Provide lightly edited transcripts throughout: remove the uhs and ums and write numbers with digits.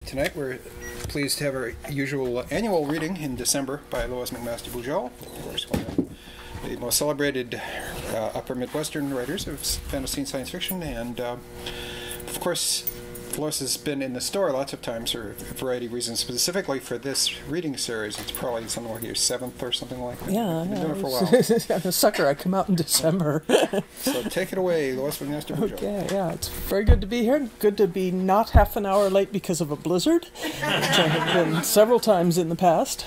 Tonight we're pleased to have our usual annual reading in December by Lois McMaster Bujold, of course one of the most celebrated upper Midwestern writers of fantasy and science fiction, and of course Lois has been in the store lots of times for a variety of reasons. Specifically for this reading series, it's probably something like your 7th or something like that. Yeah, You've been doing it for a while. I'm a sucker. I come out in December. So take it away, Lois McMaster Bujold. Okay, yeah, it's very good to be here. Good to be not half an hour late because of a blizzard, which I have been several times in the past.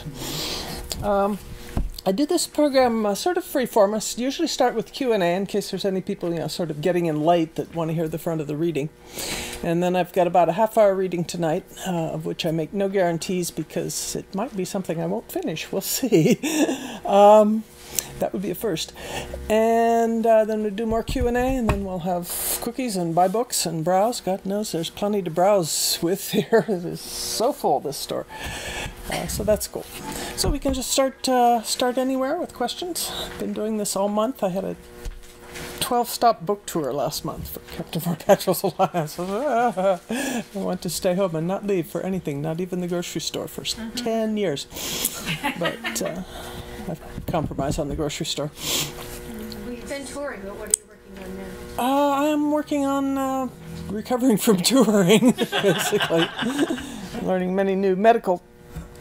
I do this program sort of freeform. I usually start with Q&A in case there's any people, sort of getting in late that want to hear the front of the reading. And then I've got about a half-hour reading tonight, of which I make no guarantees because it might be something I won't finish. We'll see. That would be a first. And then we'll do more Q&A, and then we'll have cookies and buy books and browse. God knows there's plenty to browse with here. It is so full, this store. So that's cool. So we can just start anywhere with questions. I've been doing this all month. I had a 12-stop book tour last month for Captain Verpatrol's Alliance. I want to stay home and not leave for anything, not even the grocery store, for 10 years. But I've compromised on the grocery store. Well, you've been touring, but what are you working on now? I'm working on recovering from touring, basically. Learning many new medical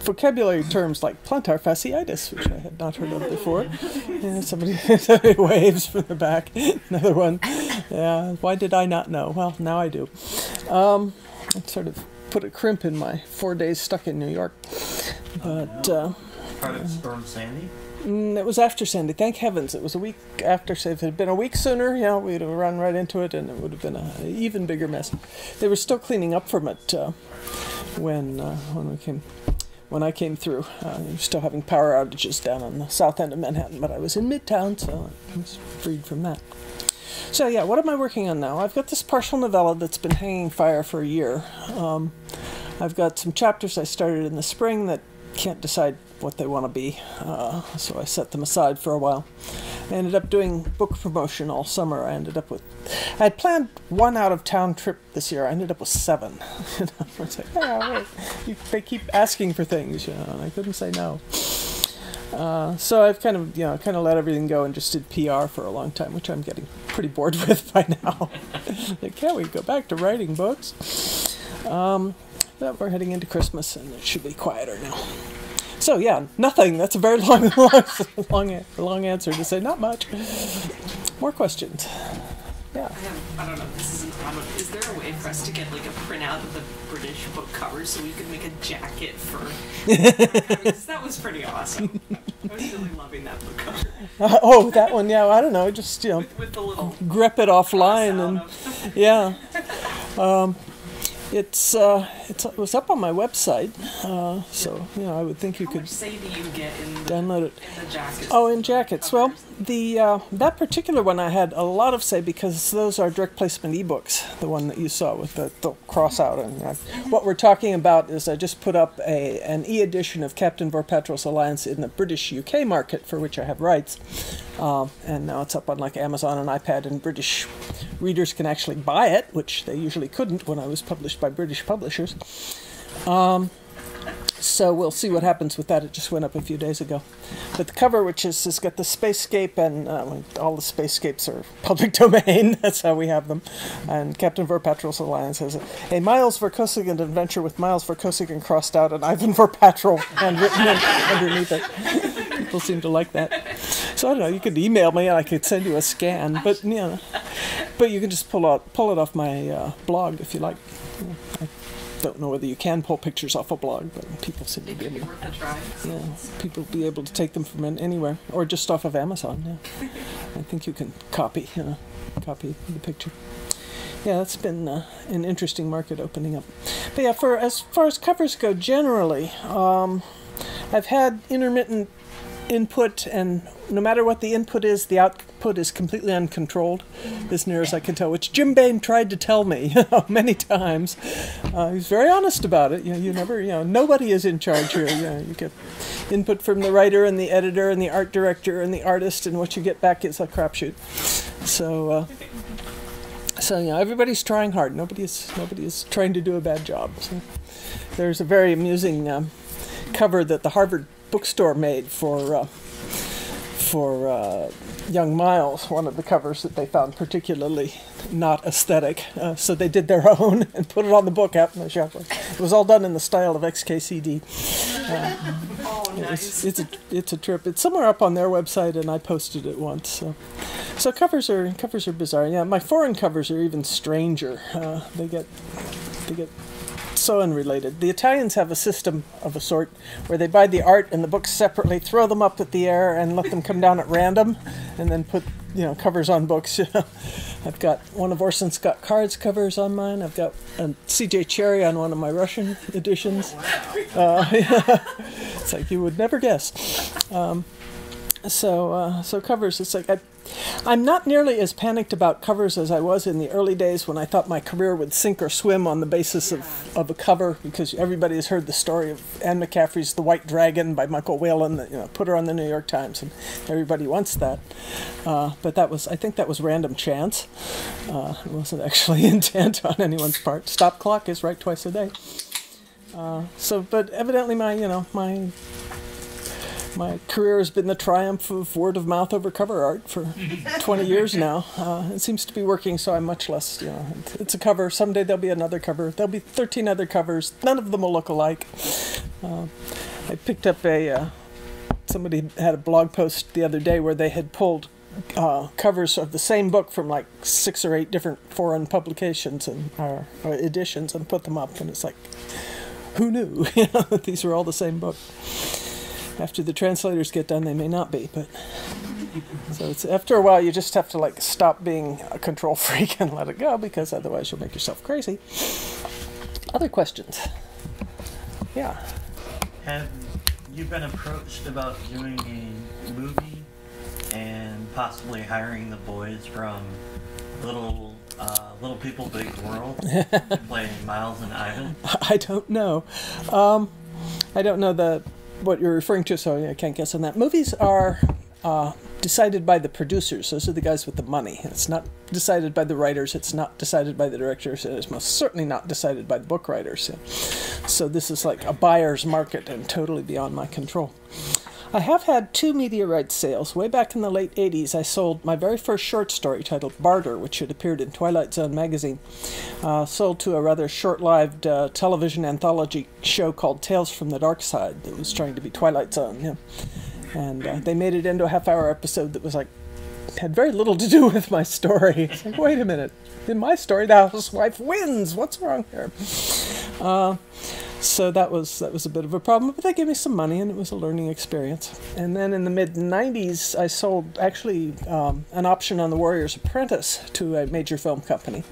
vocabulary terms like plantar fasciitis, which I had not heard of before. Yeah, somebody waves from the back. Another one. Yeah, why did I not know? Well, now I do. I sort of put a crimp in my 4 days stuck in New York. But Part of Storm Sandy? It was after Sandy. Thank heavens. It was a week after. So if it had been a week sooner, we'd have run right into it, and it would have been an even bigger mess. They were still cleaning up from it when I came through. We were still having power outages down on the south end of Manhattan, but I was in Midtown, so I was freed from that. So yeah, what am I working on now? I've got this partial novella that's been hanging fire for a year. I've got some chapters I started in the spring that can't decide what they want to be, so I set them aside for a while. I ended up doing book promotion all summer. I had planned one out-of-town trip this year. I ended up with 7. It's like, they keep asking for things, and I couldn't say no. So I've kind of let everything go and just did PR for a long time, which I'm getting pretty bored with by now. Like, can't we go back to writing books? But we're heading into Christmas, and it should be quieter now. So yeah, nothing. That's a very long answer to say not much. More questions. Yeah. I don't know if this isn't common. Is there a way for us to get like a printout of the British book cover so we could make a jacket for? Because that was pretty awesome. I was really loving that book cover. That one. Yeah, I don't know. Just with the little grep it offline and yeah. It was up on my website, so I would think you could. How much say do you get in the download it? In the jackets? Oh, in jackets. Well, that particular one I had a lot of say because those are direct placement ebooks. The one that you saw with the cross out, and what we're talking about is I just put up an e-edition of Captain Verpatrol's Alliance in the British UK market, for which I have rights, and now it's up on like Amazon and iPad, and British readers can actually buy it, which they usually couldn't when I was published by British publishers. So we'll see what happens with that. It just went up a few days ago. But the cover, which has got the spacescape, and all the spacescapes are public domain. That's how we have them. And Captain Verpatrol's Alliance has a Miles Verkosigan adventure with Miles Verkosigan crossed out and Ivan Verpatrol handwritten underneath it. People seem to like that. So I don't know. You could email me and I could send you a scan. But but you can just pull it off my blog if you like. I don't know whether you can pull pictures off a blog, but people seem to be able to. Worth a try. Yeah, people be able to take them from anywhere, or just off of Amazon. Yeah, I think you can copy the picture. Yeah, that's been an interesting market opening up. But yeah, as far as covers go, generally, I've had intermittent input, and no matter what the input is, the output is completely uncontrolled, as near as I can tell, which Jim Bain tried to tell me many times. He's very honest about it. You never, nobody is in charge here. You get input from the writer and the editor and the art director and the artist, and what you get back is a crapshoot. So So everybody's trying hard. Nobody is trying to do a bad job. So there's a very amusing cover that the Harvard bookstore made for Young Miles, one of the covers that they found particularly not aesthetic. So they did their own and put it on the book out in the shop. It was all done in the style of XKCD. Oh, nice. It's a trip. It's somewhere up on their website, and I posted it once. So covers are bizarre. Yeah, my foreign covers are even stranger. They get so unrelated. The Italians have a system of a sort where they buy the art and the books separately, throw them up at the air, and let them come down at random, and then put covers on books. I've got one of Orson Scott Card's covers on mine. I've got a C.J. Cherry on one of my Russian editions. It's like you would never guess. So covers. It's like I'm not nearly as panicked about covers as I was in the early days when I thought my career would sink or swim on the basis of a cover, because everybody has heard the story of Anne McCaffrey's The White Dragon by Michael Whalen that put her on the New York Times, and everybody wants that. But I think that was random chance. It wasn't actually intent on anyone's part. Stop clock is right twice a day. But evidently my career has been the triumph of word of mouth over cover art for 20 years now. It seems to be working, so I'm much less, it's a cover. Someday there'll be another cover. There'll be 13 other covers. None of them will look alike. I picked up somebody had a blog post the other day where they had pulled covers of the same book from like 6 or 8 different foreign publications and editions and put them up, and it's like, who knew that these were all the same book? After the translators get done, they may not be, but so it's after a while you just have to stop being a control freak and let it go, because otherwise you'll make yourself crazy. Other questions? Yeah. Have you been approached about doing a movie and possibly hiring the boys from Little People Big World to play Miles and Ivan? I don't know. I don't know what you're referring to, so I can't guess on that. Movies are decided by the producers. Those are the guys with the money. It's not decided by the writers. It's not decided by the directors. It is most certainly not decided by the book writers. So this is like a buyer's market and totally beyond my control. I have had 2 media rights sales. Way back in the late 80s, I sold my very first short story titled Barter, which had appeared in Twilight Zone magazine. Sold to a rather short-lived television anthology show called Tales from the Dark Side that was trying to be Twilight Zone. Yeah. And they made it into a half-hour episode that was had very little to do with my story. It's like, wait a minute. In my story, the housewife wins. What's wrong here? So that was a bit of a problem, but they gave me some money, and it was a learning experience. And then in the mid-90s, I sold actually an option on The Warrior's Apprentice to a major film company.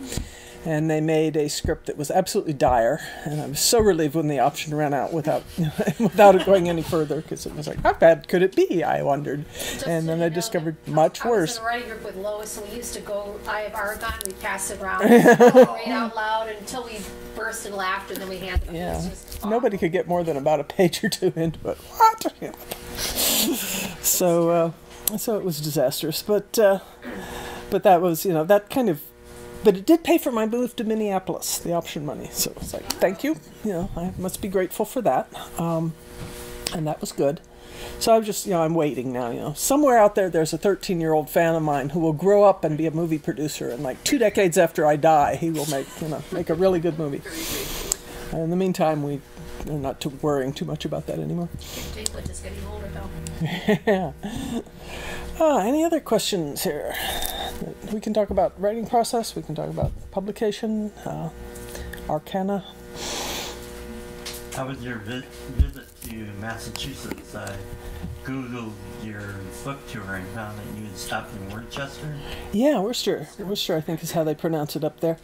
And they made a script that was absolutely dire, and I was so relieved when the option ran out without it going any further, because it was like, how bad could it be, I wondered. And then I discovered much worse. I was in a writing group with Lois, and we used to go, I have Argon, we pass it around, read out loud until we burst in laughter, and then we handed it. Yeah, nobody could get more than about a page or 2 into it. What? So it was disastrous, but that was, that kind of. But it did pay for my move to Minneapolis, the option money. So it's like, thank you. I must be grateful for that. And that was good. So I'm just, I'm waiting now. Somewhere out there's a 13-year-old fan of mine who will grow up and be a movie producer. And 2 decades after I die, he will make a really good movie. And in the meantime, we're not worrying too much about that anymore. David is getting older, though. Yeah. Any other questions here? We can talk about writing process. We can talk about publication, arcana. How was your visit to Massachusetts? I Googled your book tour and found that you had stopped in Worcester. Yeah, Worcester. Worcester, I think, is how they pronounce it up there.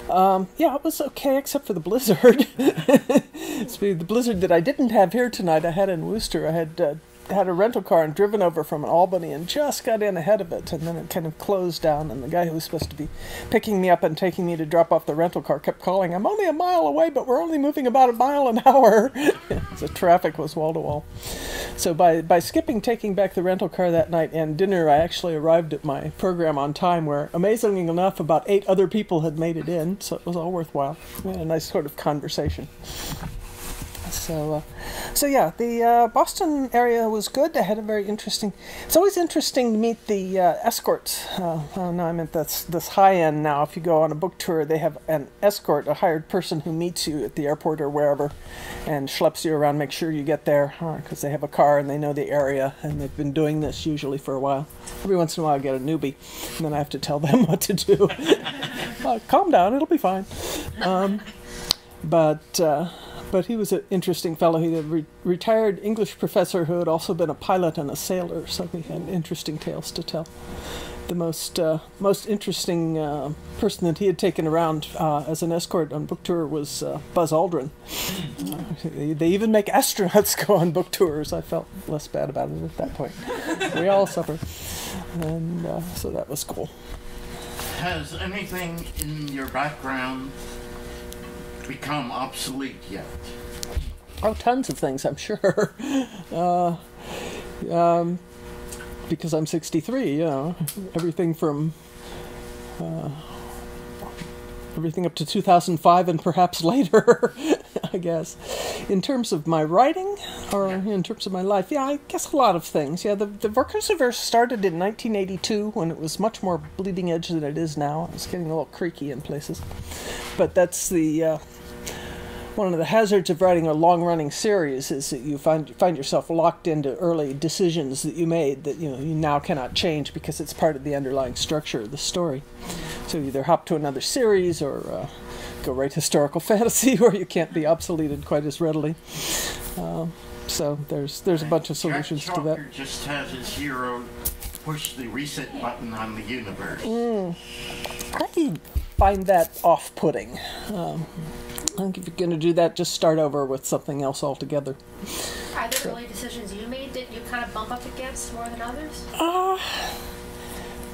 Yeah, it was okay, except for the blizzard. The blizzard that I didn't have here tonight, I had in Worcester. I had had a rental car and driven over from Albany and just got in ahead of it, and then it kind of closed down, and the guy who was supposed to be picking me up and taking me to drop off the rental car kept calling, "I'm only a mile away, but we're only moving about a mile an hour." The traffic was wall-to-wall. So by skipping taking back the rental car that night and dinner, I actually arrived at my program on time, where, amazingly enough, about 8 other people had made it in, so it was all worthwhile. We had a nice sort of conversation. So yeah, the Boston area was good. I had a very interesting... It's always interesting to meet the escorts. No, I meant this high end now. If you go on a book tour, they have an escort, a hired person who meets you at the airport or wherever and schleps you around, make sure you get there, because they have a car and they know the area, and they've been doing this usually for a while. Every once in a while I get a newbie, and then I have to tell them what to do. Calm down, it'll be fine. But he was an interesting fellow. He had a retired English professor who had also been a pilot and a sailor, so he had interesting tales to tell. The most interesting person that he had taken around as an escort on book tour was Buzz Aldrin. They even make astronauts go on book tours. I felt less bad about it at that point. We all suffer. And so that was cool. Has anything in your background become obsolete yet? Oh, tons of things, I'm sure. Because I'm 63, you know, everything from everything up to 2005 and perhaps later, I guess. In terms of my writing, or in terms of my life, yeah, I guess a lot of things. Yeah, the Vorkosiverse started in 1982 when it was much more bleeding edge than it is now. It's getting a little creaky in places. But that's the... one of the hazards of writing a long-running series is that you find yourself locked into early decisions that you made that you now cannot change because it's part of the underlying structure of the story. So you either hop to another series or go write historical fantasy where you can't be obsoleted quite as readily. So there's a bunch of solutions to that. Chalker just has his hero push the reset button on the universe. I find that off-putting. I think if you're going to do that, just start over with something else altogether. Are there early decisions you made that you kind of bump up against more than others?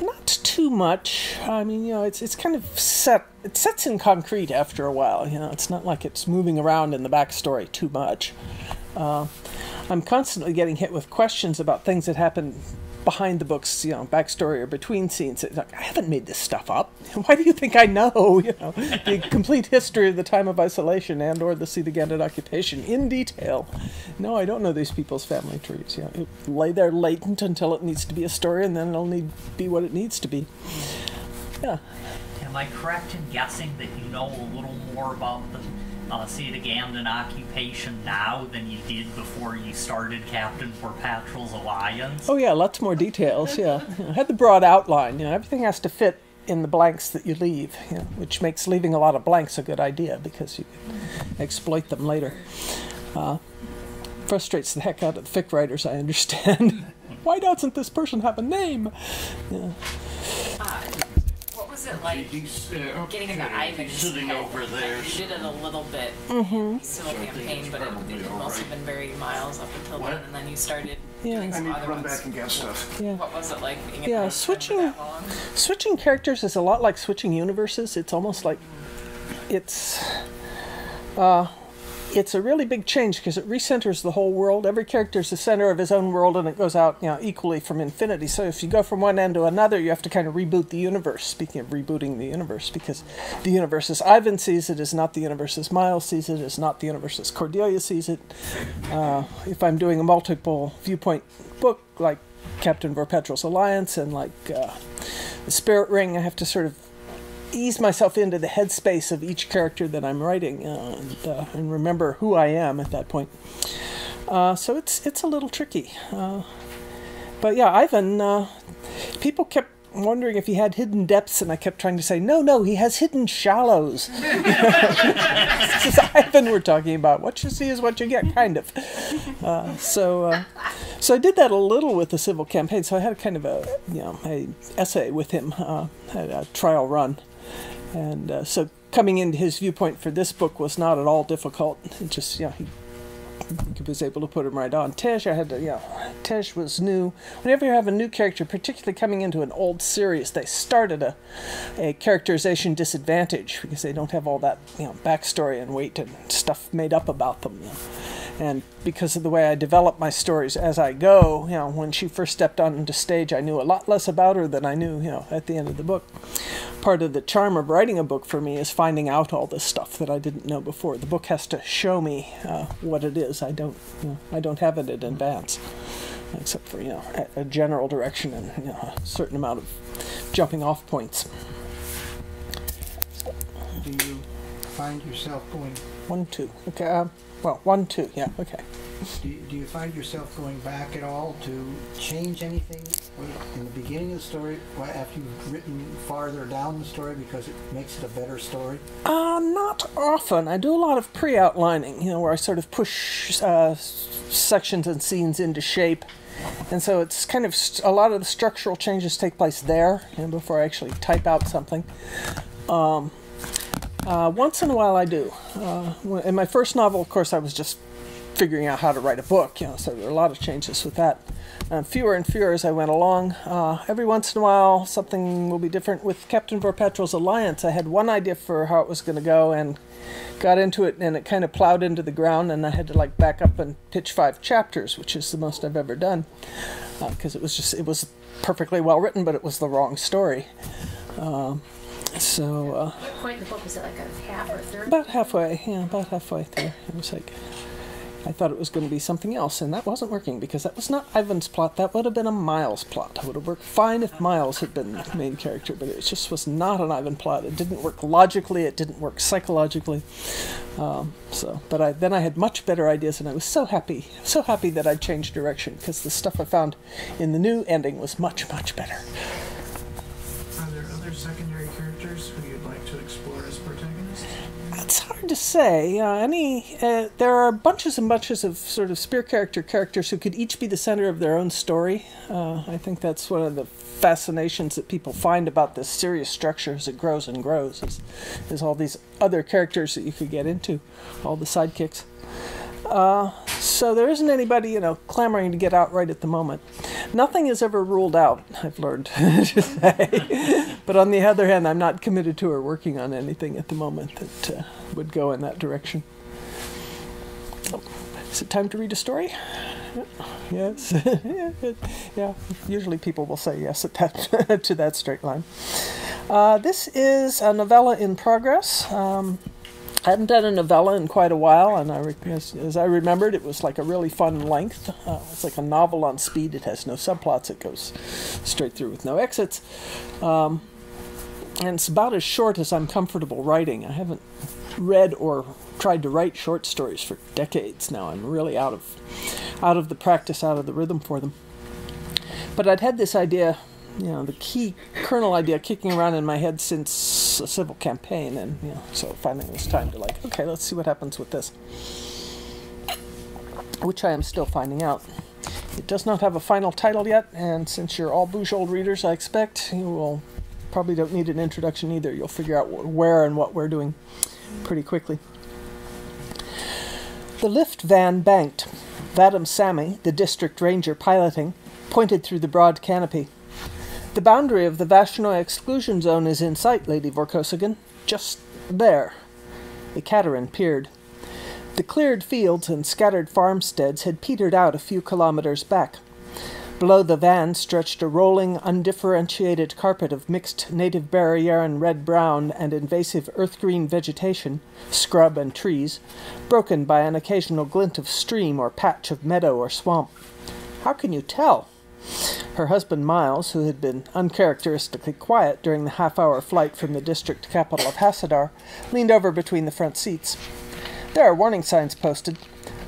Not too much. I mean, it's kind of set. It sets in concrete after a while. It's not like it's moving around in the backstory too much. I'm constantly getting hit with questions about things that happen behind the books, backstory or between scenes. It's like, I haven't made this stuff up. Why do you think I know? The complete history of the time of isolation and or the Sea-the-Gannett occupation in detail. No, I don't know these people's family trees. It lay there latent until it needs to be a story, and then it'll be what it needs to be. Yeah. Am I correct in guessing that you know a little more about the Sea-the-Gannett occupation now than you did before you started Captain Vorpatrol's Alliance? Oh yeah, lots more details, yeah. I had the broad outline, everything has to fit in the blanks that you leave, which makes leaving a lot of blanks a good idea because you can exploit them later. Frustrates the heck out of the fic writers, I understand. Why doesn't this person have a name? Yeah. What was it like getting into Ivan's sitting head? over there. You did it a little bit civil campaign, but it had mostly been very miles up until then, and then you started doing some other ones. Back and get stuff. Yeah. What was it like being in Yeah, switching characters is a lot like switching universes. It's almost like it's a really big change because it recenters the whole world. Every character is the center of his own world, and it goes out, equally from infinity. So if you go from one end to another, you have to kind of reboot the universe. Speaking of rebooting the universe, because the universe as Ivan sees it is not the universe as Miles sees it, is not the universe as Cordelia sees it. If I'm doing a multiple viewpoint book like Captain Vorpatrol's Alliance and like the Spirit Ring, I have to sort of ease myself into the headspace of each character that I'm writing and remember who I am at that point. So it's a little tricky. But yeah, Ivan, people kept wondering if he had hidden depths, and I kept trying to say, no, he has hidden shallows. This is Ivan we're talking about. What you see is what you get, kind of. So I did that a little with the civil campaign. So I had kind of a essay with him, had a trial run. And so coming into his viewpoint for this book was not at all difficult. It just, he was able to put him right on. Tej, I had to, Tej was new. Whenever you have a new character, particularly coming into an old series, they start at a characterization disadvantage because they don't have all that, backstory and weight and stuff made up about them. And because of the way I develop my stories as I go, when she first stepped onto stage, I knew a lot less about her than I knew, at the end of the book. Part of the charm of writing a book for me is finding out all this stuff that I didn't know before. The book has to show me what it is. I don't have it in advance, except for a general direction and a certain amount of jumping off points. Do you find yourself going? 1, 2. Okay. 1, 2. Yeah. Okay. Do you find yourself going back at all to change anything in the beginning of the story after you've written farther down the story because it makes it a better story? Not often. I do a lot of pre-outlining, where I sort of push sections and scenes into shape. And so it's kind of a lot of the structural changes take place there before I actually type out something. Once in a while I do. In my first novel, of course, I was just figuring out how to write a book, so there were a lot of changes with that. Fewer and fewer as I went along. Every once in a while, something will be different. With Captain Vorpatrol's Alliance, I had one idea for how it was going to go and got into it, and it kind of plowed into the ground, and I had to back up and pitch 5 chapters, which is the most I've ever done, because it was perfectly well written, but it was the wrong story. What point in the book was it, like a half or a third? About halfway through. It was I thought it was going to be something else, and that wasn't working because that was not Ivan's plot. That would have been a Miles plot. It would have worked fine if Miles had been the main character, but it just was not an Ivan plot. It didn't work logically. It didn't work psychologically. Then I had much better ideas, and I was so happy that I'd changed direction because the stuff I found in the new ending was much, much better. Are there other secondary characters who you'd like to explore as protagonists? It's hard to say. There are bunches and bunches of sort of spear characters who could each be the center of their own story. I think that's one of the fascinations that people find about this series structure as it grows and grows, is all these other characters that you could get into, all the sidekicks. So there isn't anybody, clamoring to get out right at the moment. Nothing is ever ruled out, I've learned to say. But on the other hand, I'm not committed to or working on anything at the moment that would go in that direction. Is it time to read a story? Yes. Yeah. Usually people will say yes at that to that straight line. This is a novella in progress. I hadn't done a novella in quite a while, and as I remembered, it was like a really fun length. It's like a novel on speed. It has no subplots. It goes straight through with no exits. And it's about as short as I'm comfortable writing. I haven't read or tried to write short stories for decades now. I'm really out of the practice, out of the rhythm for them. But I'd had this idea, the key kernel idea kicking around in my head since a civil campaign, and so finally it was time to okay, let's see what happens with this, which I am still finding out. It does not have a final title yet, and since you're all Bujold readers, I expect you will probably don't need an introduction either. You'll figure out where and what we're doing pretty quickly. The lift van banked. Vadam Sammy, the district ranger piloting, pointed through the broad canopy. The boundary of the Vashnoy exclusion zone is in sight, Lady Vorkosigan. Just there. The Cateran peered. The cleared fields and scattered farmsteads had petered out a few kilometers back. Below the van stretched a rolling, undifferentiated carpet of mixed native Barrieren red-brown and invasive earth-green vegetation, scrub and trees, broken by an occasional glint of stream or patch of meadow or swamp. How can you tell? Her husband Miles, who had been uncharacteristically quiet during the half-hour flight from the district capital of Hassadar, leaned over between the front seats. There are warning signs posted,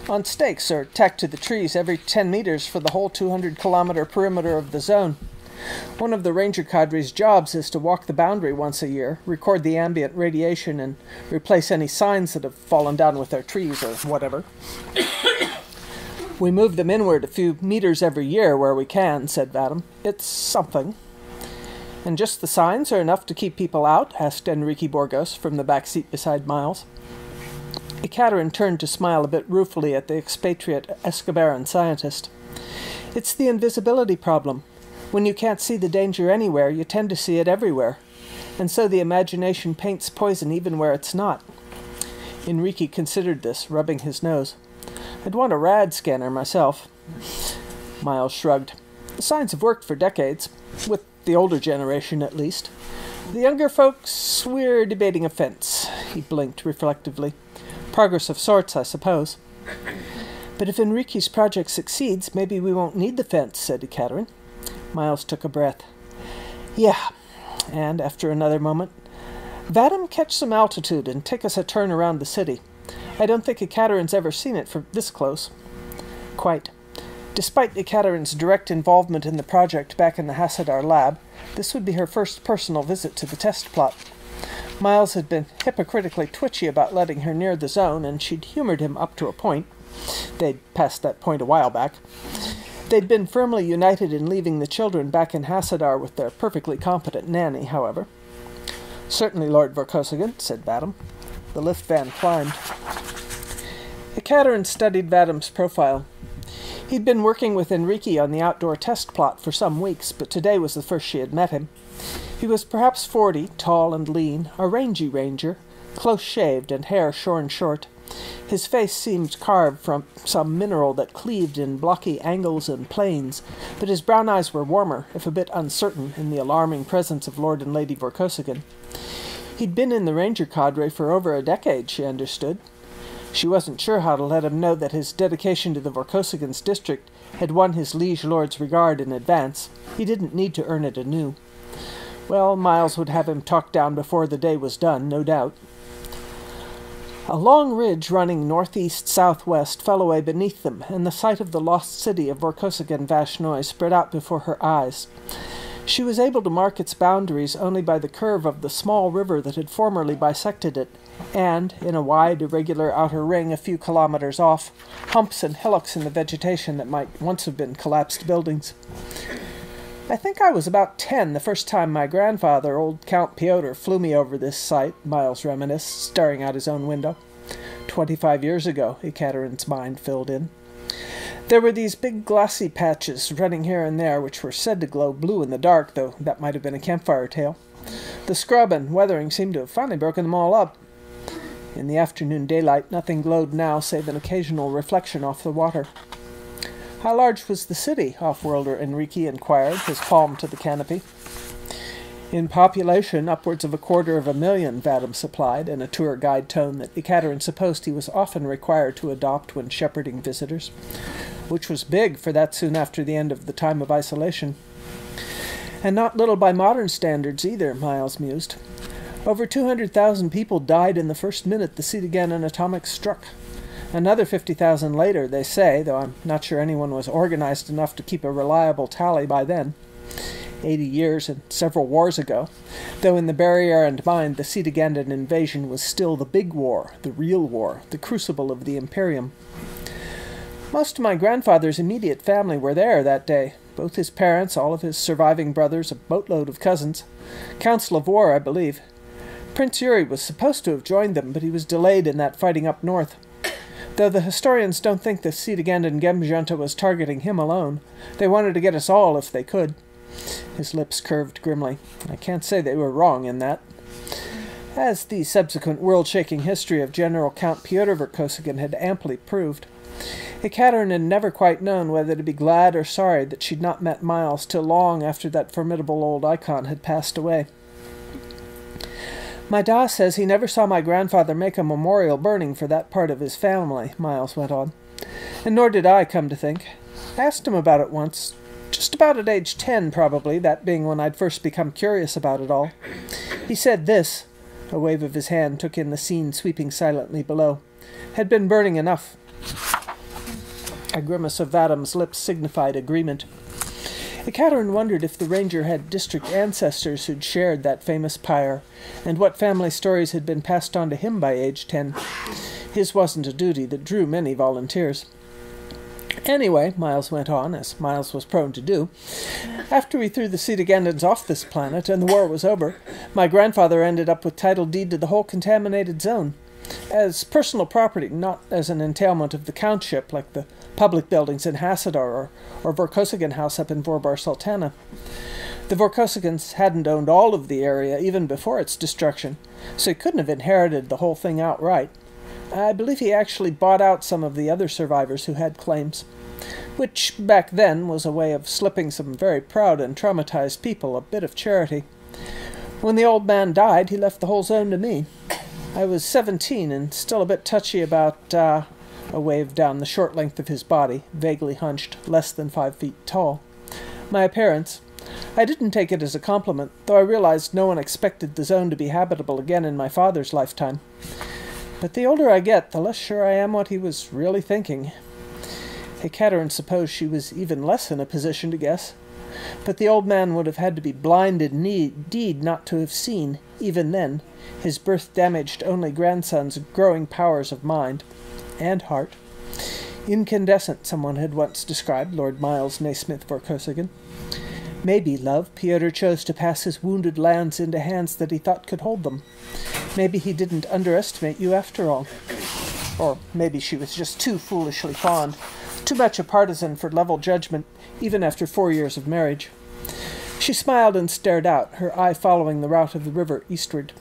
on stakes or tacked to the trees every 10 meters for the whole 200-kilometer perimeter of the zone. One of the ranger cadre's jobs is to walk the boundary once a year, record the ambient radiation, and replace any signs that have fallen down with their trees or whatever. We move them inward a few meters every year where we can, said Vadam. It's something. And just the signs are enough to keep people out? Asked Enrique Borgos from the back seat beside Miles. Ekaterin turned to smile a bit ruefully at the expatriate Escobaran scientist. It's the invisibility problem. When you can't see the danger anywhere, you tend to see it everywhere. And so the imagination paints poison even where it's not. Enrique considered this, rubbing his nose. I'd want a rad scanner myself. Miles shrugged. The signs have worked for decades, with the older generation at least. The younger folks, we're debating a fence. He blinked reflectively. Progress of sorts, I suppose. But if Enrique's project succeeds, maybe we won't need the fence, said Ekaterin. Miles took a breath. Yeah, and after another moment, Vadim, catch some altitude and take us a turn around the city. I don't think Ekaterin's ever seen it from this close. Quite. Despite Ekaterin's direct involvement in the project back in the Hasadar lab, this would be her first personal visit to the test plot. Miles had been hypocritically twitchy about letting her near the zone, and she'd humored him up to a point. They'd passed that point a while back. They'd been firmly united in leaving the children back in Hasadar with their perfectly competent nanny, however. Certainly, Lord Vorkosigan, said Vadim. The lift van climbed. Ekaterin studied Vadim's profile. He'd been working with Enrique on the outdoor test plot for some weeks, but today was the first she had met him. He was perhaps 40, tall and lean, a rangy ranger, close-shaved and hair shorn short. His face seemed carved from some mineral that cleaved in blocky angles and planes, but his brown eyes were warmer, if a bit uncertain, in the alarming presence of Lord and Lady Vorkosigan. He'd been in the ranger cadre for over a decade, she understood. She wasn't sure how to let him know that his dedication to the Vorkosigans' district had won his liege lord's regard in advance. He didn't need to earn it anew. Well, Miles would have him talked down before the day was done, no doubt. A long ridge running northeast-southwest fell away beneath them, and the sight of the lost city of Vorkosigan Vashnoi spread out before her eyes. She was able to mark its boundaries only by the curve of the small river that had formerly bisected it, and, in a wide, irregular outer ring a few kilometers off, humps and hillocks in the vegetation that might once have been collapsed buildings. I think I was about 10 the first time my grandfather, old Count Pyotr, flew me over this site, Miles reminisced, staring out his own window. 25 years ago, Ekaterin's mind filled in. There were these big glassy patches running here and there which were said to glow blue in the dark, though that might have been a campfire tale. The scrub and weathering seemed to have finally broken them all up. In the afternoon daylight, nothing glowed now save an occasional reflection off the water. How large was the city? Off-worlder Enrique inquired, his palm to the canopy. In population, upwards of 250,000, Vadim supplied, in a tour guide tone that Ekaterin supposed he was often required to adopt when shepherding visitors, which was big for that soon after the end of the time of isolation. And not little by modern standards either, Miles mused. Over 200,000 people died in the first minute the Cedagan atomics struck. Another 50,000 later, they say, though I'm not sure anyone was organized enough to keep a reliable tally by then. 80 years and several wars ago, though in the Barrier and mind the Cedagandan invasion was still the big war, the real war, the crucible of the Imperium. Most of my grandfather's immediate family were there that day, both his parents, all of his surviving brothers, a boatload of cousins. Council of War, I believe. Prince Yuri was supposed to have joined them, but he was delayed in that fighting up north. Though the historians don't think the Cedagandan Gemjunta was targeting him alone. They wanted to get us all if they could. His lips curved grimly. I can't say they were wrong in that. As the subsequent world-shaking history of General Count Pyotr Vorkosigan had amply proved. Ekaterin had never quite known whether to be glad or sorry that she'd not met Miles till long after that formidable old icon had passed away. My Da says he never saw my grandfather make a memorial burning for that part of his family, Miles went on. And nor did I, come to think. I asked him about it once, just about at age 10, probably, that being when I'd first become curious about it all. He said this, a wave of his hand took in the scene sweeping silently below, had been burning enough. A grimace of Vadim's lips signified agreement. Ekaterin wondered if the ranger had district ancestors who'd shared that famous pyre, and what family stories had been passed on to him by age 10. His wasn't a duty that drew many volunteers. Anyway, Miles went on, as Miles was prone to do, after we threw the Cedagandans off this planet and the war was over, my grandfather ended up with title deed to the whole contaminated zone. as personal property, not as an entailment of the countship like the public buildings in Hassadar or Vorkosigan House up in Vorbar Sultana. The Vorkosigans hadn't owned all of the area even before its destruction, so he couldn't have inherited the whole thing outright. I believe he actually bought out some of the other survivors who had claims, which back then was a way of slipping some very proud and traumatized people a bit of charity. When the old man died, he left the whole zone to me. I was 17 and still a bit touchy about, a wave down the short length of his body, vaguely hunched, less than 5 feet tall. My appearance. I didn't take it as a compliment, though I realized no one expected the zone to be habitable again in my father's lifetime. But the older I get, the less sure I am what he was really thinking. Ekaterin supposed she was even less in a position to guess. But the old man would have had to be blind indeed not to have seen, even then, his birth-damaged only grandson's growing powers of mind and heart. Incandescent, someone had once described Lord Miles Naismith Vorkosigan. Maybe, love, Pyotr chose to pass his wounded lands into hands that he thought could hold them. Maybe he didn't underestimate you after all. Or maybe she was just too foolishly fond, too much a partisan for level judgment, even after 4 years of marriage. She smiled and stared out, her eye following the route of the river eastward.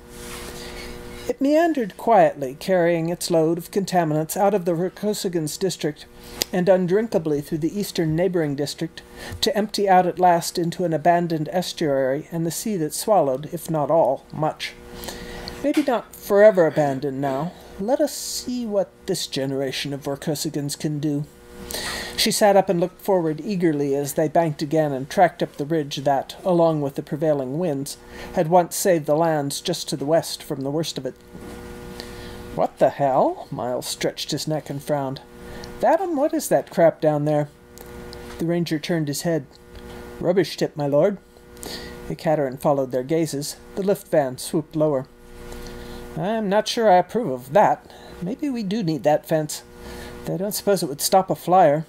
It meandered quietly, carrying its load of contaminants out of the Vorkosigans district and undrinkably through the eastern neighboring district, to empty out at last into an abandoned estuary and the sea that swallowed, if not all, much. Maybe not forever abandoned now. Let us see what this generation of Vorkosigans can do. She sat up and looked forward eagerly as they banked again and tracked up the ridge that, along with the prevailing winds, had once saved the lands just to the west from the worst of it. "What the hell?" Miles stretched his neck and frowned. "Vadam, what is that crap down there?" The ranger turned his head. "Rubbish tip, my lord." Ekaterin followed their gazes. The lift van swooped lower. "I'm not sure I approve of that. Maybe we do need that fence. I don't suppose it would stop a flyer."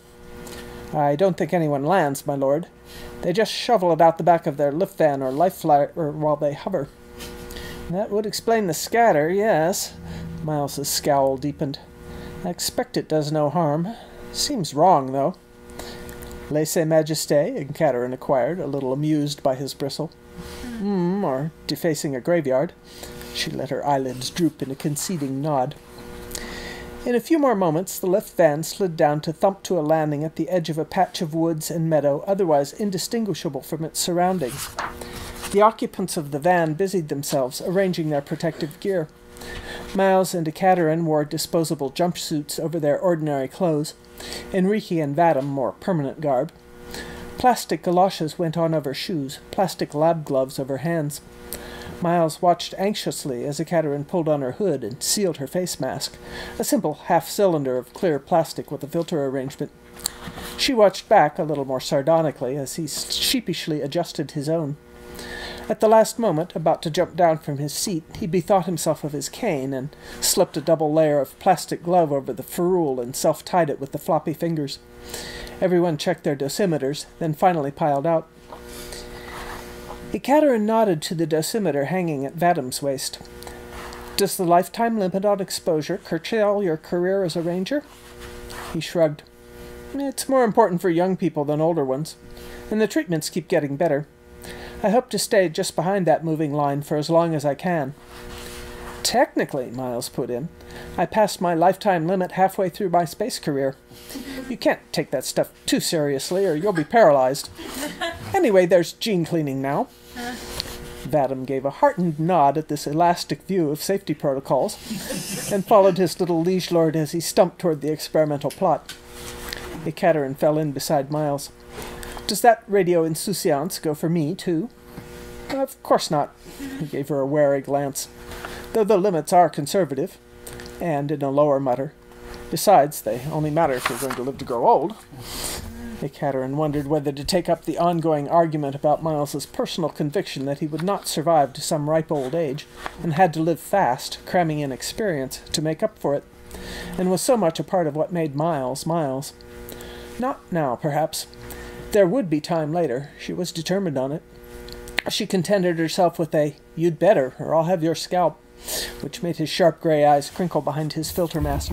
"I don't think anyone lands, my lord. They just shovel it out the back of their lift van or life flyer while they hover." "That would explain the scatter, yes." Miles's scowl deepened. "I expect it does no harm. Seems wrong, though." "Lèse-majesté?" Ekaterin inquired, a little amused by his bristle. Or defacing a graveyard." She let her eyelids droop in a conceding nod. In a few more moments, the lift van slid down to thump to a landing at the edge of a patch of woods and meadow otherwise indistinguishable from its surroundings. The occupants of the van busied themselves, arranging their protective gear. Miles and Ekaterin wore disposable jumpsuits over their ordinary clothes. Enrique and Vadam more permanent garb. Plastic galoshes went on over shoes, plastic lab gloves over hands. Miles watched anxiously as Ekaterin pulled on her hood and sealed her face mask, a simple half-cylinder of clear plastic with a filter arrangement. She watched back a little more sardonically as he sheepishly adjusted his own. At the last moment, about to jump down from his seat, he bethought himself of his cane and slipped a double layer of plastic glove over the ferrule and self-tied it with the floppy fingers. Everyone checked their dosimeters, then finally piled out. Ekaterin nodded to the dosimeter hanging at Vadam's waist. "Does the lifetime limit on exposure curtail your career as a ranger?" He shrugged. "It's more important for young people than older ones, and the treatments keep getting better. I hope to stay just behind that moving line for as long as I can." "Technically," Miles put in, "I passed my lifetime limit halfway through my space career. You can't take that stuff too seriously or you'll be paralyzed. Anyway, there's gene cleaning now." Vadam gave a heartened nod at this elastic view of safety protocols and followed his little liege lord as he stumped toward the experimental plot. Ekaterin fell in beside Miles. "Does that radio insouciance go for me, too?" "Of course not." He gave her a wary glance. "Though the limits are conservative." And in a lower mutter, "Besides, they only matter if you're going to live to grow old." Ekaterin wondered whether to take up the ongoing argument about Miles's personal conviction that he would not survive to some ripe old age, and had to live fast, cramming in experience, to make up for it, and was so much a part of what made Miles Miles. Not now, perhaps. There would be time later. She was determined on it. She contented herself with a "you'd better, or I'll have your scalp." which made his sharp gray eyes crinkle behind his filter mask.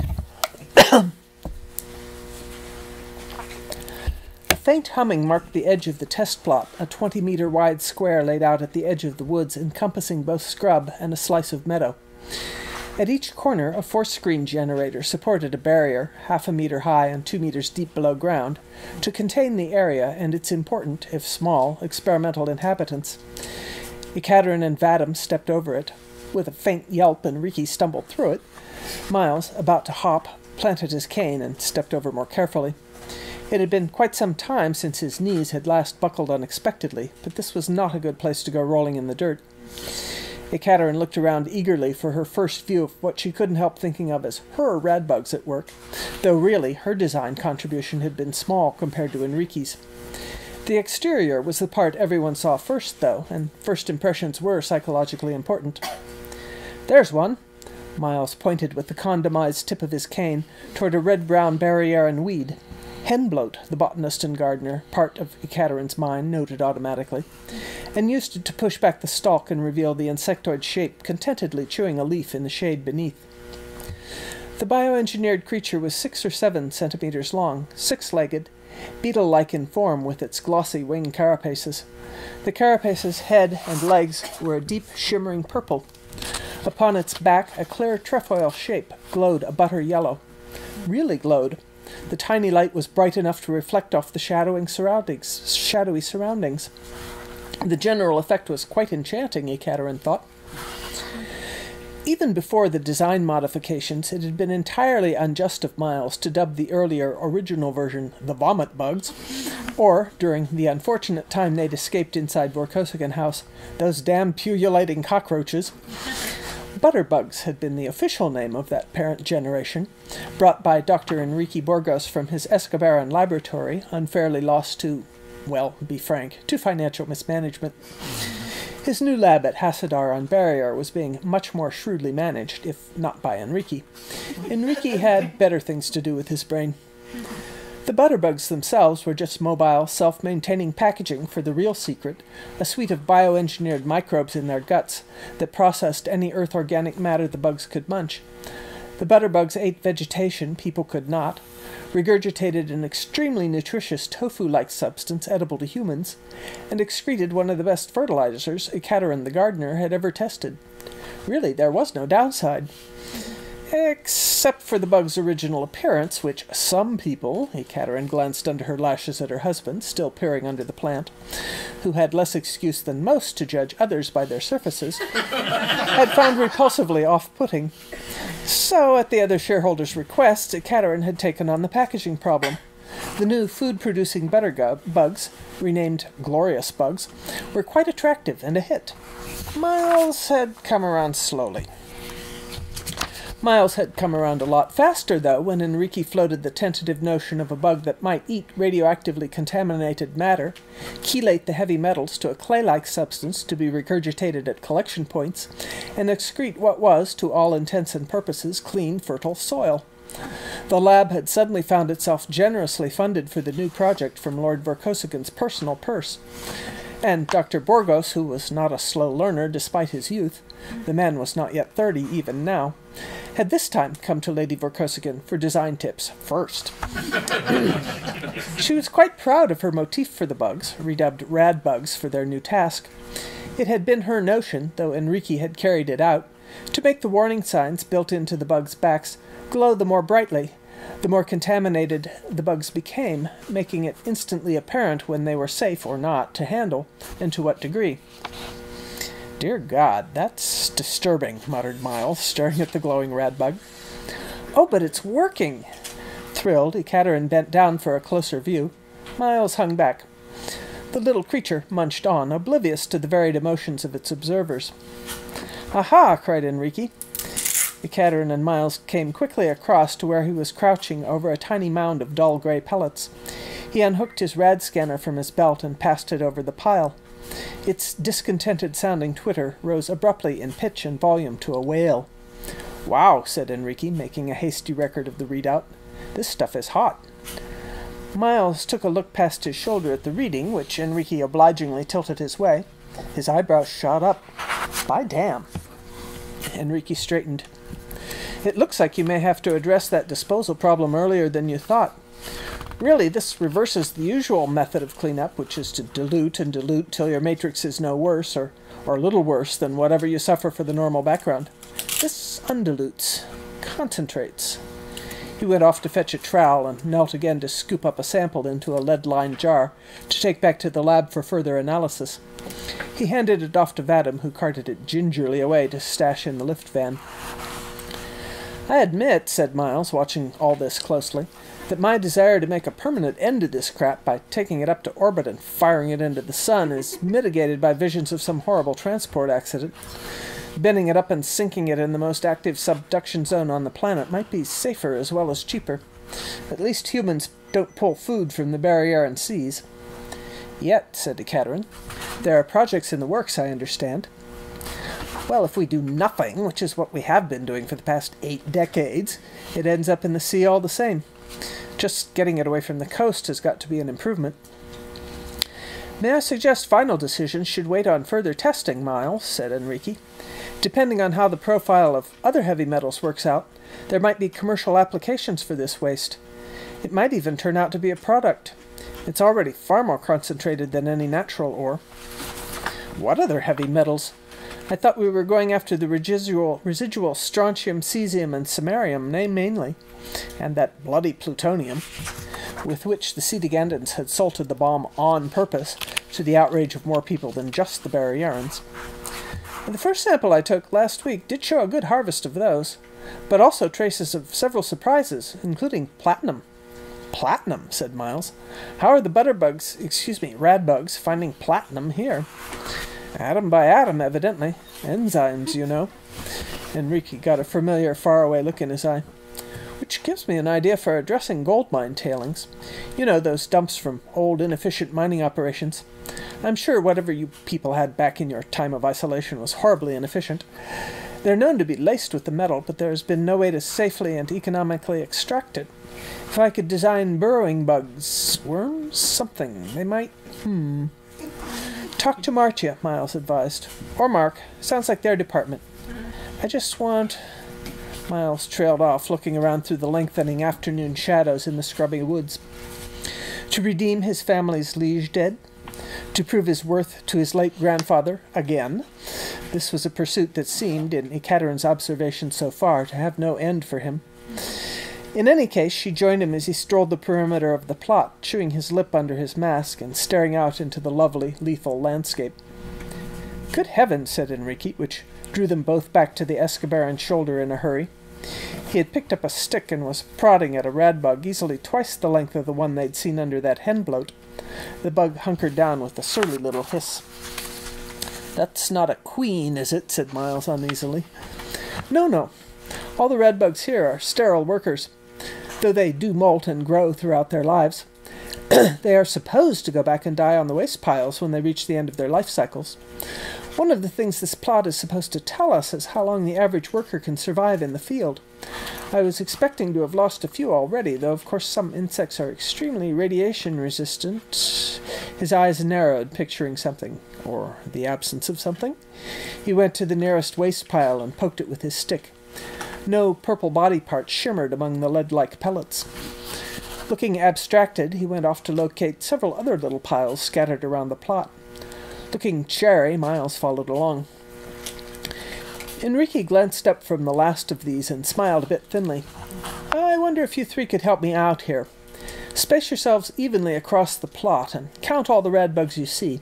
A faint humming marked the edge of the test plot, a 20-meter wide square laid out at the edge of the woods, encompassing both scrub and a slice of meadow. At each corner, a force-screen generator supported a barrier, 1/2 meter high and 2 meters deep below ground, to contain the area and its important, if small, experimental inhabitants. Ekaterin and Vadim stepped over it. With a faint yelp, Enrique stumbled through it. Miles, about to hop, planted his cane and stepped over more carefully. It had been quite some time since his knees had last buckled unexpectedly, but this was not a good place to go rolling in the dirt. Ekaterin looked around eagerly for her first view of what she couldn't help thinking of as her radbugs at work, though really her design contribution had been small compared to Enrique's. The exterior was the part everyone saw first, though, and first impressions were psychologically important. "There's one." Miles pointed with the condomized tip of his cane toward a red-brown barrier weed. Henbloat, the botanist and gardener, part of Ekaterin's mind, noted automatically, and used it to push back the stalk and reveal the insectoid shape contentedly chewing a leaf in the shade beneath. The bioengineered creature was 6 or 7 centimeters long, 6-legged, beetle-like in form with its glossy wing carapaces. The carapace's head and legs were a deep, shimmering purple. Upon its back, a clear trefoil shape glowed a butter yellow. Really glowed. The tiny light was bright enough to reflect off the shadowy surroundings. The general effect was quite enchanting, Ekaterin thought. Even before the design modifications, it had been entirely unjust of Miles to dub the earlier original version the vomit bugs, or, during the unfortunate time they'd escaped inside Vorkosigan House, those damn pullulating cockroaches. Butterbugs had been the official name of that parent generation, brought by Dr. Enrique Burgos from his Escobaran laboratory, unfairly lost to, well, be frank, to financial mismanagement. His new lab at Hasadar on Barrier was being much more shrewdly managed, if not by Enrique. Enrique had better things to do with his brain. The butterbugs themselves were just mobile, self-maintaining packaging for the real secret, a suite of bioengineered microbes in their guts that processed any earth organic matter the bugs could munch. The butterbugs ate vegetation people could not, regurgitated an extremely nutritious tofu-like substance edible to humans, and excreted one of the best fertilizers Ekaterin the gardener had ever tested. Really, there was no downside. Except for the bug's original appearance, which some people, Ekaterin glanced under her lashes at her husband, still peering under the plant, who had less excuse than most to judge others by their surfaces, had found repulsively off-putting. So, at the other shareholders' request, Ekaterin had taken on the packaging problem. The new food-producing bugs, renamed Glorious Bugs, were quite attractive and a hit. Miles had come around slowly. Miles had come around a lot faster, though, when Enrique floated the tentative notion of a bug that might eat radioactively contaminated matter, chelate the heavy metals to a clay-like substance to be regurgitated at collection points, and excrete what was, to all intents and purposes, clean, fertile soil. The lab had suddenly found itself generously funded for the new project from Lord Vorkosigan's personal purse. And Dr. Burgos, who was not a slow learner despite his youth, the man was not yet 30 even now, had this time come to Lady Vorkosigan for design tips first. She was quite proud of her motif for the bugs, redubbed rad bugs for their new task. It had been her notion, though Enrique had carried it out, to make the warning signs built into the bugs' backs glow the more brightly, the more contaminated the bugs became, making it instantly apparent when they were safe or not to handle, and to what degree. "Dear God, that's disturbing," muttered Miles, staring at the glowing radbug. "Oh, but it's working!" Thrilled, Ekaterin bent down for a closer view. Miles hung back. The little creature munched on, oblivious to the varied emotions of its observers. "Aha!" cried Enrique. Ekaterin and Miles came quickly across to where he was crouching over a tiny mound of dull gray pellets. He unhooked his rad scanner from his belt and passed it over the pile. Its discontented-sounding twitter rose abruptly in pitch and volume to a wail. "Wow," said Enrique, making a hasty record of the readout. "This stuff is hot." Miles took a look past his shoulder at the reading, which Enrique obligingly tilted his way. His eyebrows shot up. "By damn." Enrique straightened. It looks like you may have to address that disposal problem earlier than you thought. Really, this reverses the usual method of cleanup, which is to dilute and dilute till your matrix is no worse, or a little worse than whatever you suffer for the normal background. This undilutes, concentrates. He went off to fetch a trowel and knelt again to scoop up a sample into a lead-lined jar to take back to the lab for further analysis. He handed it off to Vadam, who carted it gingerly away to stash in the lift van. I admit, said Miles, watching all this closely, that my desire to make a permanent end to this crap by taking it up to orbit and firing it into the sun is mitigated by visions of some horrible transport accident. Bending it up and sinking it in the most active subduction zone on the planet might be safer as well as cheaper. At least humans don't pull food from the Barrier seas. Yet, said Ekaterin, there are projects in the works, I understand. Well, if we do nothing, which is what we have been doing for the past 8 decades, it ends up in the sea all the same. Just getting it away from the coast has got to be an improvement. May I suggest final decisions should wait on further testing, Miles, said Enrique. Depending on how the profile of other heavy metals works out, there might be commercial applications for this waste. It might even turn out to be a product. It's already far more concentrated than any natural ore. What other heavy metals? I thought we were going after the residual strontium, cesium, and samarium, mainly, and that bloody plutonium, with which the Cetagandans had salted the bomb on purpose, to the outrage of more people than just the Barrierans. The first sample I took last week did show a good harvest of those, but also traces of several surprises, including platinum. Platinum, said Miles. How are the radbugs finding platinum here? Atom by atom, evidently. Enzymes, you know. Enrique got a familiar, faraway look in his eye. Which gives me an idea for addressing gold mine tailings. You know, those dumps from old, inefficient mining operations. I'm sure whatever you people had back in your time of isolation was horribly inefficient. They're known to be laced with the metal, but there has been no way to safely and economically extract it. If I could design burrowing bugs, worms, something, they might... Talk to Martia, Miles advised. Or Mark. Sounds like their department. I just want... Miles trailed off, looking around through the lengthening afternoon shadows in the scrubby woods. To redeem his family's liege dead? To prove his worth to his late grandfather again? This was a pursuit that seemed, in Ekaterin's observation so far, to have no end for him. In any case, she joined him as he strolled the perimeter of the plot, chewing his lip under his mask and staring out into the lovely, lethal landscape. Good heavens, said Enrique, which drew them both back to the Escobaran shoulder in a hurry. He had picked up a stick and was prodding at a radbug easily twice the length of the one they'd seen under that hen bloat. The bug hunkered down with a surly little hiss. That's not a queen, is it? Said Miles uneasily. No. All the radbugs here are sterile workers, though they do molt and grow throughout their lives. They are supposed to go back and die on the waste piles when they reach the end of their life cycles. One of the things this plot is supposed to tell us is how long the average worker can survive in the field. I was expecting to have lost a few already, though of course some insects are extremely radiation resistant. His eyes narrowed, picturing something, or the absence of something. He went to the nearest waste pile and poked it with his stick. No purple body parts shimmered among the lead-like pellets. Looking abstracted, he went off to locate several other little piles scattered around the plot. Looking chary, Miles followed along. Enrique glanced up from the last of these and smiled a bit thinly. I wonder if you three could help me out here. Space yourselves evenly across the plot and count all the radbugs you see.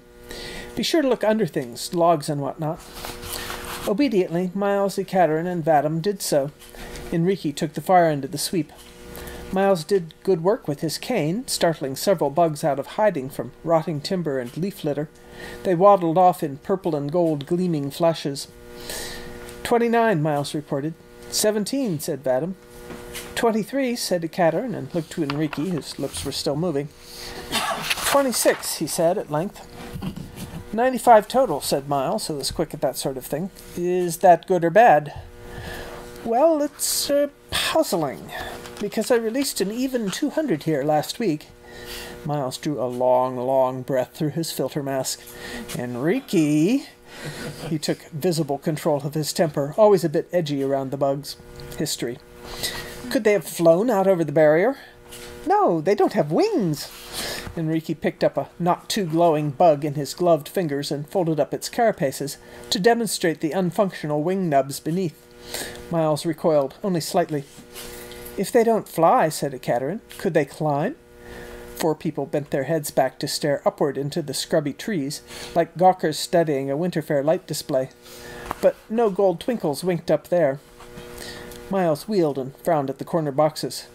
Be sure to look under things, logs and whatnot. Obediently, Miles, Ekaterin, and Vadam did so. Enrique took the far end of the sweep. Miles did good work with his cane, startling several bugs out of hiding from rotting timber and leaf litter. They waddled off in purple and gold gleaming flashes. 29, Miles reported. 17, said Vadam. 23, said Ekaterin, and looked to Enrique, whose lips were still moving. 26, he said at length. 95 total, said Miles, who was quick at that sort of thing. Is that good or bad? Well, it's puzzling, because I released an even 200 here last week. Miles drew a long, long breath through his filter mask. Enrique! He took visible control of his temper, always a bit edgy around the bugs. History. Could they have flown out over the barrier? No, they don't have wings. Enrique picked up a not-too-glowing bug in his gloved fingers and folded up its carapaces to demonstrate the unfunctional wing nubs beneath. Miles recoiled, only slightly. If they don't fly, said Ekaterin, could they climb? 4 people bent their heads back to stare upward into the scrubby trees, like gawkers studying a winter fair light display. But no gold twinkles winked up there. Miles wheeled and frowned at the corner boxes.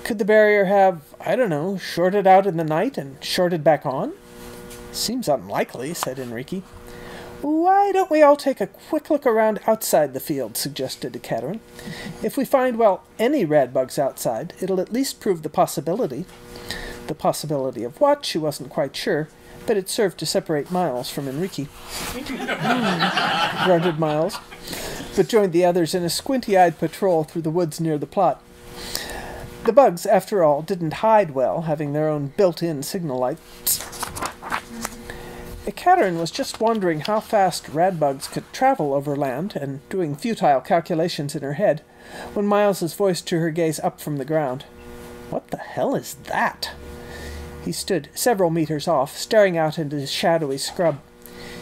Could the barrier have, I don't know, shorted out in the night and shorted back on? Seems unlikely, said Enrique. Why don't we all take a quick look around outside the field, suggested Ekaterin. If we find, well, any radbugs outside, it'll at least prove the possibility. The possibility of what, she wasn't quite sure, but it served to separate Miles from Enrique. Grunted Miles, but joined the others in a squinty-eyed patrol through the woods near the plot. The bugs, after all, didn't hide well, having their own built-in signal lights. Ekaterin was just wondering how fast radbugs could travel over land and doing futile calculations in her head when Miles's voice drew her gaze up from the ground. What the hell is that? He stood several meters off, staring out into the shadowy scrub.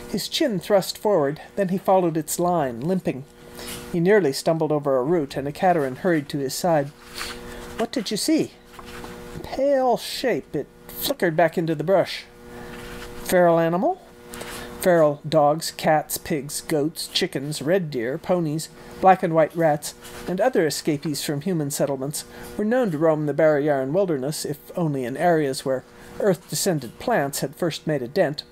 His chin thrust forward, then he followed its line, limping. He nearly stumbled over a root, and Ekaterin hurried to his side. What did you see? Pale shape. It flickered back into the brush. Feral animal? Feral dogs, cats, pigs, goats, chickens, red deer, ponies, black and white rats, and other escapees from human settlements were known to roam the Barriaran wilderness, if only in areas where earth-descended plants had first made a dent.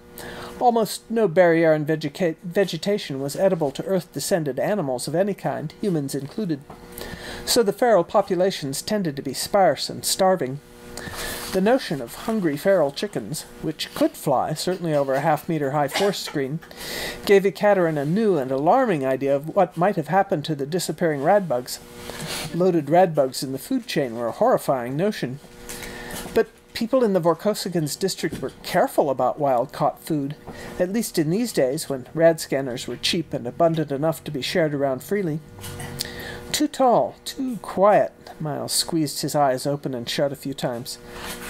Almost no Barriaran vegetation was edible to earth-descended animals of any kind, humans included. So the feral populations tended to be sparse and starving. The notion of hungry feral chickens, which could fly, certainly over a half-meter-high force screen, gave Ekaterin a new and alarming idea of what might have happened to the disappearing radbugs. Loaded radbugs in the food chain were a horrifying notion. But people in the Vorkosigans district were careful about wild-caught food, at least in these days when rad scanners were cheap and abundant enough to be shared around freely. Too tall, too quiet. Miles squeezed his eyes open and shut a few times.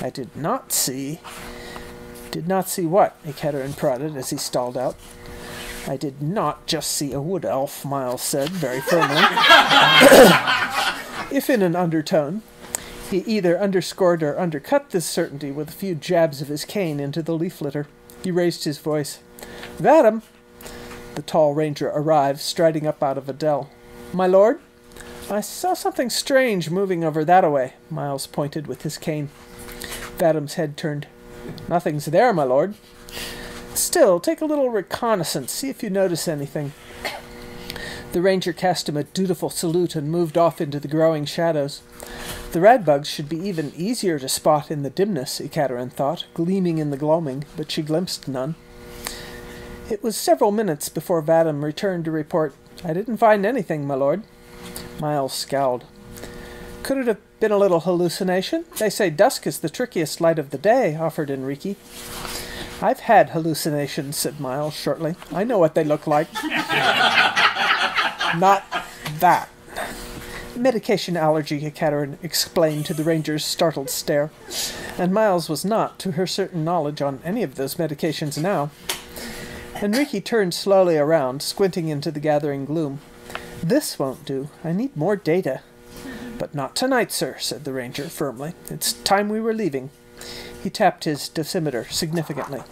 I did not see... Did not see what? Ekaterin prodded as he stalled out. I did not just see a wood elf, Miles said, very firmly. If in an undertone. He either underscored or undercut this certainty with a few jabs of his cane into the leaf litter. He raised his voice. Vadam! The tall ranger arrived, striding up out of a dell. My lord? I saw something strange moving over that-a-way, Miles pointed with his cane. Vadam's head turned. Nothing's there, my lord. Still, take a little reconnaissance, see if you notice anything. The ranger cast him a dutiful salute and moved off into the growing shadows. The radbugs should be even easier to spot in the dimness, Ekaterin thought, gleaming in the gloaming, but she glimpsed none. It was several minutes before Vadam returned to report, I didn't find anything, my lord. Miles scowled. Could it have been a little hallucination? They say dusk is the trickiest light of the day, offered Enrique. I've had hallucinations, said Miles shortly. I know what they look like. Not that. Medication allergy, Ekaterin explained to the ranger's startled stare. And Miles was not, to her certain knowledge, on any of those medications now. Enrique turned slowly around, squinting into the gathering gloom. This won't do. I need more data. But not tonight, sir, said the ranger firmly. It's time we were leaving. He tapped his dosimeter significantly.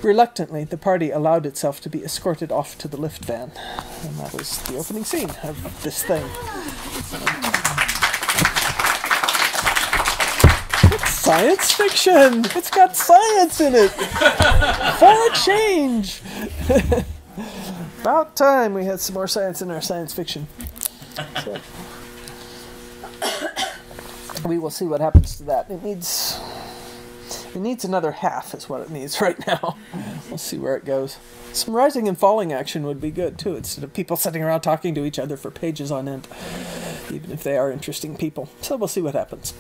Reluctantly, the party allowed itself to be escorted off to the lift van. And that was the opening scene of this thing. It's science fiction! It's got science in it! For a change! About time we had some more science in our science fiction. So, we will see what happens to that. It needs another half is what it needs right now. We'll see where it goes. Some rising and falling action would be good, too, instead of people sitting around talking to each other for pages on end, even if they are interesting people. So we'll see what happens.